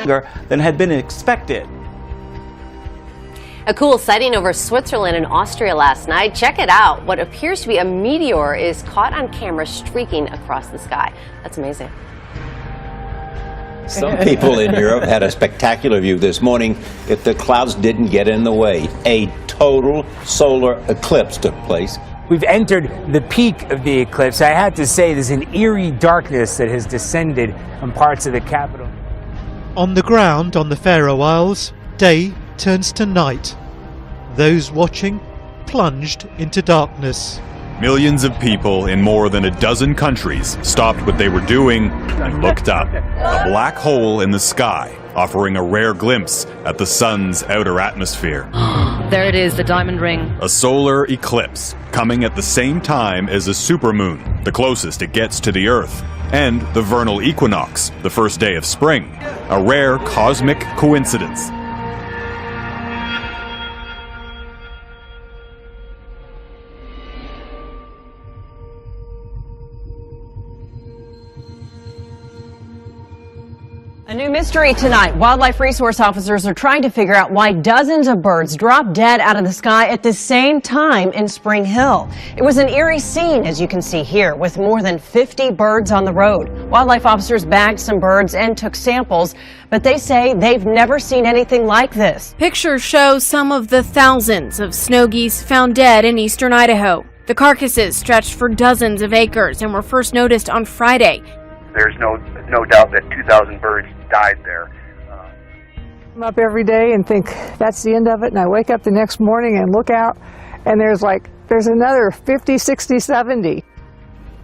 longer than had been expected. A cool sighting over Switzerland and Austria last night. Check it out. What appears to be a meteor is caught on camera streaking across the sky. That's amazing. Some people in Europe had a spectacular view this morning if the clouds didn't get in the way. A total solar eclipse took place. We've entered the peak of the eclipse. I have to say there's an eerie darkness that has descended on parts of the capital. On the ground on the Faroe Isles, day turns to night. Those watching plunged into darkness. Millions of people in more than a dozen countries stopped what they were doing and looked up. A black hole in the sky, offering a rare glimpse at the sun's outer atmosphere. There it is, the diamond ring. A solar eclipse, coming at the same time as a supermoon, the closest it gets to the Earth, and the vernal equinox, the first day of spring. A rare cosmic coincidence. A new mystery tonight. Wildlife resource officers are trying to figure out why dozens of birds dropped dead out of the sky at the same time in Spring Hill. It was an eerie scene, as you can see here, with more than 50 birds on the road. Wildlife officers bagged some birds and took samples, but they say they've never seen anything like this. Pictures show some of the thousands of snow geese found dead in eastern Idaho. The carcasses stretched for dozens of acres and were first noticed on Friday. There's no doubt that 2,000 birds died there. I'm up every day and think that's the end of it, and I wake up the next morning and look out, and there's another 50, 60, 70.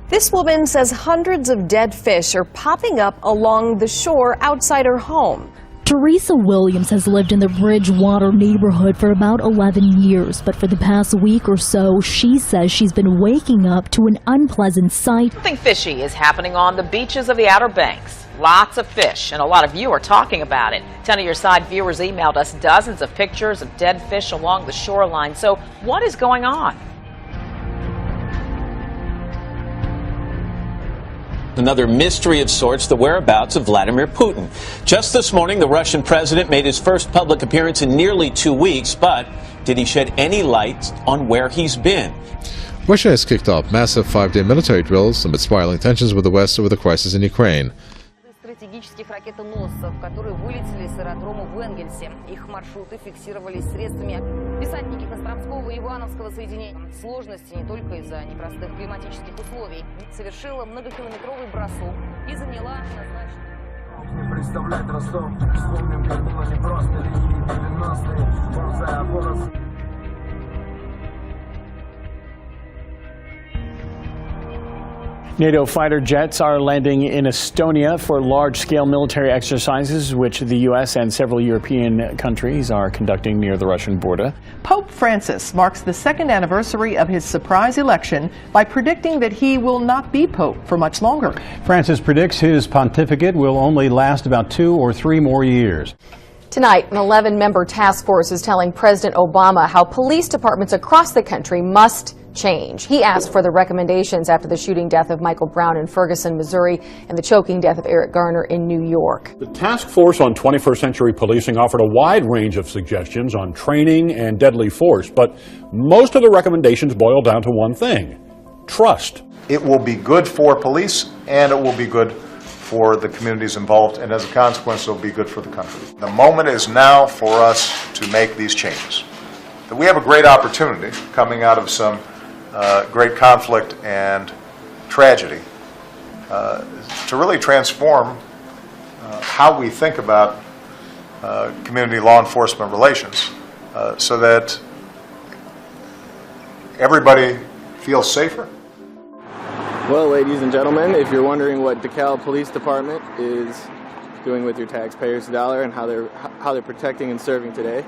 This woman says hundreds of dead fish are popping up along the shore outside her home. Teresa Williams has lived in the Bridgewater neighborhood for about 11 years, but for the past week or so, she says she's been waking up to an unpleasant sight. Something fishy is happening on the beaches of the Outer Banks. Lots of fish, and a lot of you are talking about it. 10 of your side viewers emailed us dozens of pictures of dead fish along the shoreline. So what is going on? Another mystery of sorts, the whereabouts of Vladimir Putin. Just this morning, the Russian president made his first public appearance in nearly 2 weeks, but did he shed any light on where he's been? Russia has kicked off massive 5-day military drills amid spiraling tensions with the West over the crisis in Ukraine. Стратегических ракетоносцев, которые вылетели с аэродрома в Энгельсе. Их маршруты фиксировались средствами десантники Костромского и Ивановского соединения. Сложности не только из-за непростых климатических условий. Совершила многокилометровый бросок и заняла назначенное. Представлять Ростов, вспомним, как было непросто линии 90-е, ползая оборот. NATO fighter jets are landing in Estonia for large-scale military exercises, which the U.S. and several European countries are conducting near the Russian border. Pope Francis marks the second anniversary of his surprise election by predicting that he will not be pope for much longer. Francis predicts his pontificate will only last about 2 or 3 more years. Tonight, an 11-member task force is telling President Obama how police departments across the country must change. He asked for the recommendations after the shooting death of Michael Brown in Ferguson, Missouri, and the choking death of Eric Garner in New York. The task force on 21st century policing offered a wide range of suggestions on training and deadly force, but most of the recommendations boil down to one thing: trust. It will be good for police, and it will be good for the communities involved, and as a consequence, it will be good for the country. The moment is now for us to make these changes. That we have a great opportunity coming out of some great conflict and tragedy to really transform how we think about community law enforcement relations so that everybody feels safer. Well, ladies and gentlemen, if you're wondering what DeKalb Police Department is doing with your taxpayers' dollar and how they're protecting and serving today,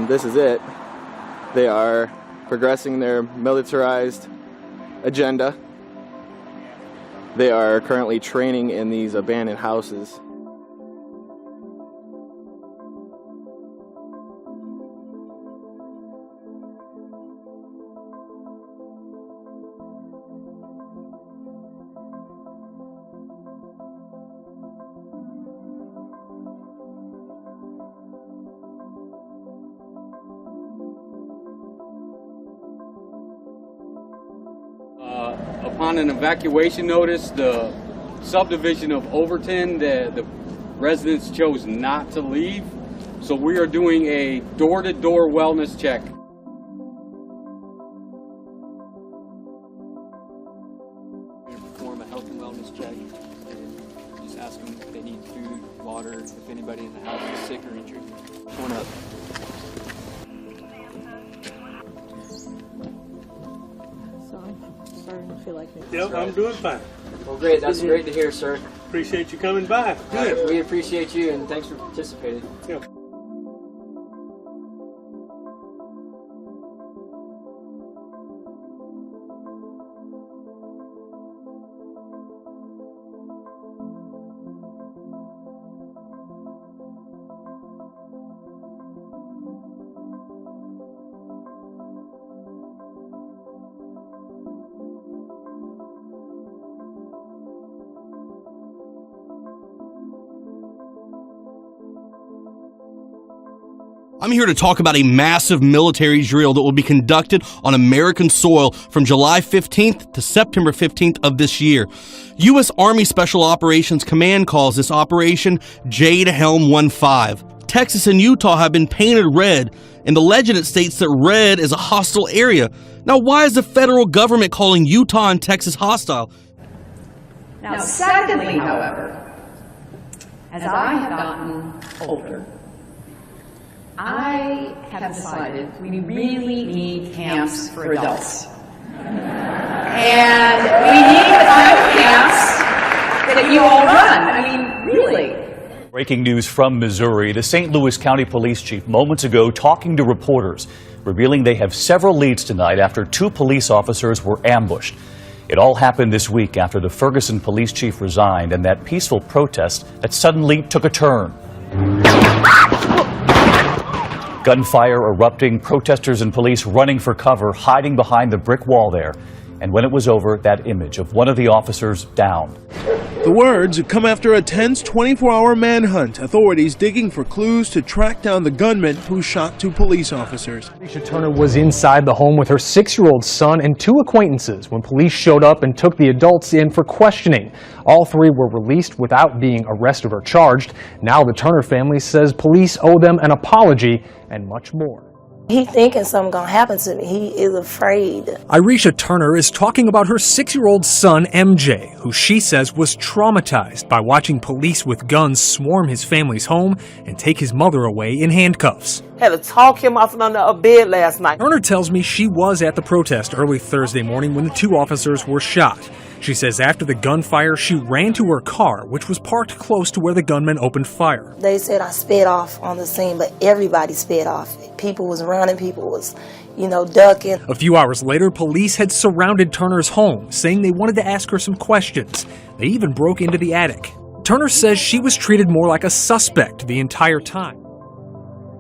this is it. They are progressing their militarized agenda. They are currently training in these abandoned houses. upon an evacuation notice, the subdivision of Overton, the residents chose not to leave. So we are doing a door-to-door wellness check. Perform a health and wellness check and just ask them if they need food, water, if anybody in the house is sick or injured. Come on up. Starting to feel like it. Yep, I'm doing fine. Well, great. That's great to hear, sir. Appreciate you coming by. Good. We appreciate you, and thanks for participating. Yep. I'm here to talk about a massive military drill that will be conducted on American soil from July 15th to September 15th of this year. U.S. Army Special Operations Command calls this Operation Jade Helm 15. Texas and Utah have been painted red, and the legend it states that red is a hostile area. Now, why is the federal government calling Utah and Texas hostile? Now, secondly, however, as I have gotten older, I have decided we really need camps for adults. And we need the kind of camps that you all run. I mean, really. Breaking news from Missouri. The St. Louis County Police Chief moments ago talking to reporters, revealing they have several leads tonight after 2 police officers were ambushed. It all happened this week after the Ferguson police chief resigned and that peaceful protest that suddenly took a turn. Gunfire erupting, protesters and police running for cover, hiding behind the brick wall there. And when it was over, that image of one of the officers down. The words come after a tense 24-hour manhunt, authorities digging for clues to track down the gunman who shot 2 police officers. Arisha Turner was inside the home with her 6-year-old son and 2 acquaintances when police showed up and took the adults in for questioning. All 3 were released without being arrested or charged. Now the Turner family says police owe them an apology and much more. He thinking something gonna happen to me. He is afraid. Arisha Turner is talking about her 6-year-old son, MJ, who she says was traumatized by watching police with guns swarm his family's home and take his mother away in handcuffs. Had to talk him off under a bed last night. Turner tells me she was at the protest early Thursday morning when the 2 officers were shot. She says after the gunfire, she ran to her car, which was parked close to where the gunman opened fire. They said I sped off on the scene, but everybody sped off. People was running, people was, ducking. A few hours later, police had surrounded Turner's home, saying they wanted to ask her some questions. They even broke into the attic. Turner says she was treated more like a suspect the entire time.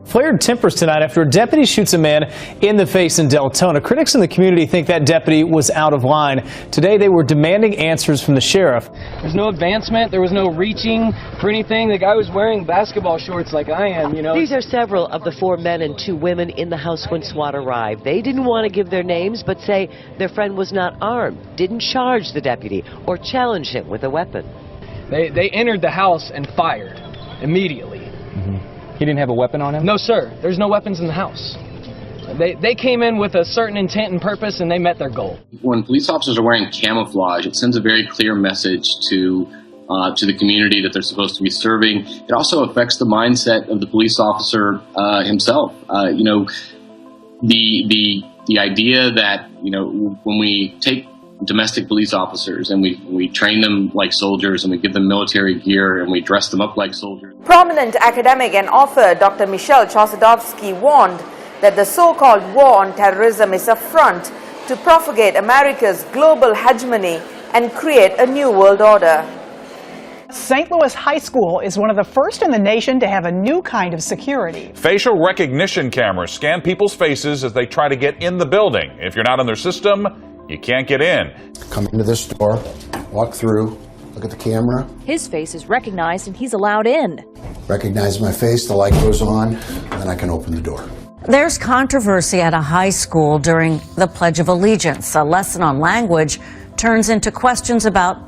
Flared tempers tonight after a deputy shoots a man in the face in Deltona. Critics in the community think that deputy was out of line. Today they were demanding answers from the sheriff. There's no advancement. There was no reaching for anything. The guy was wearing basketball shorts like I am, These are several of the 4 men and 2 women in the house when SWAT arrived. They didn't want to give their names, but say their friend was not armed, didn't charge the deputy, or challenge him with a weapon. They entered the house and fired immediately. He didn't have a weapon on him? No, sir. There's no weapons in the house. They came in with a certain intent and purpose, and they met their goal. When police officers are wearing camouflage, it sends a very clear message to the community that they're supposed to be serving. It also affects the mindset of the police officer himself. The idea that when we take domestic police officers and we train them like soldiers and we give them military gear and we dress them up like soldiers. Prominent academic and author Dr. Michelle Chossudovsky warned that the so-called war on terrorism is a front to propagate America's global hegemony and create a new world order. St. Louis High School is one of the first in the nation to have a new kind of security. Facial recognition cameras scan people's faces as they try to get in the building. If you're not in their system, you can't get in. Come into this door, walk through, look at the camera. His face is recognized and he's allowed in. Recognize my face, the light goes on, and then I can open the door. There's controversy at a high school during the Pledge of Allegiance. A lesson on language turns into questions about